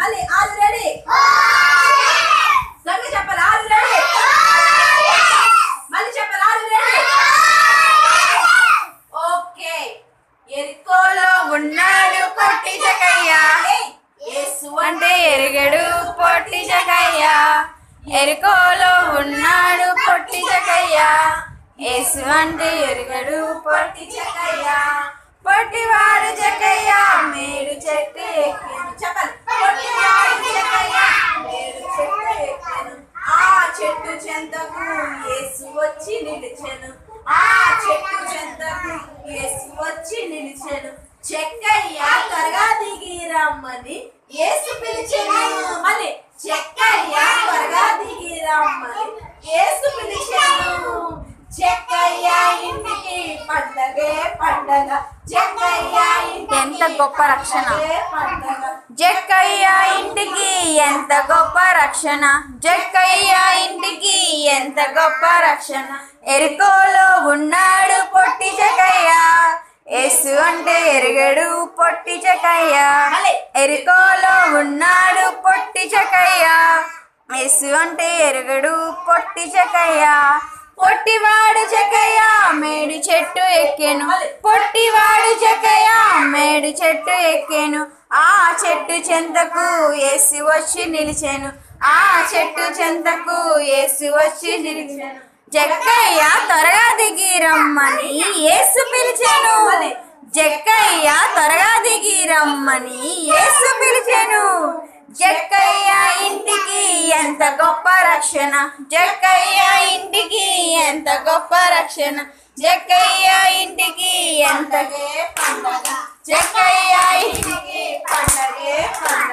మళ్ళీ all ready గట్టిగా చెప్పాలి ఆల్ రెడీ మళ్ళీ చెప్పాలి ఆల్ రెడీ ఓకే ఎరికోలో ఉన్నాడు పొట్టి జకయ్య యేసు అంటే ఎరగడు పొట్టి జకయ్య ఎరికోలో ఉన్నాడు పొట్టి జకయ్య యేసు అంటే ఎరగడు పొట్టి జకయ్య పొట్టివాడు జకయ్య మేడు చెట్టు ఎక్కాను చెప్పాలి పొట్టివాడు జకయ్య మేడు చెట్టు ఎక్కాను ఆ చెట్టు చెంతకు యేసు వచ్చి నిలిచెను ఆ చెట్టు చెంతకు యేసు వచ్చి నిలిచెను చెక్కయ్య త్వరగా దిగి రమ్మని యేసు పిలిచెను మళ్ళీ చెక్కయ్య త్వరగా దిగి రమ్మని యేసు పిలిచెను చెక్కయ్య ఇంటికి పండగే పండగ చెక్కయ్య ఎంత గొప్ప రక్షణ జక్కయ్య ఇంటికి ఎంత గొప్ప రక్షణ జక్కయ్య ఇంటికి ఎంత గొప్ప రక్షణ ఎరికోలో ఉన్నాడు పొట్టి జకయ్య యేసు అంటే ఎరగడు పొట్టి జకయ్య ఎరికోలో ఉన్నాడు పొట్టి జకయ్య యేసు అంటే ఎరగడు పొట్టి జకయ్య పొట్టివాడు జకయ్య మేడు చెట్టు ఎక్కెను పొట్టివాడు జకయ్య మేడు చెట్టు ఎక్కెను ఆ చెట్టు చెంతకు యేసు వచ్చి నిలిచెను ఆ చెట్టు చెంతకు యేసు వచ్చి నిలిచెను జక్కయ్య త్వరగా దిగి రమ్మని యేసు పిలిచెను జక్కయ్య త్వరగా దిగి రమ్మని యేసు పిలిచెను జక్కయ్య ఇంటికి ఎంత గొప్ప రక్షణ జక్కయ్య ఇంటికి ఎంత గొప్ప రక్షణ జక్కయ్య ఇంటికి ఎంత పండగ జక్కయ్య ఇంటికి పండగ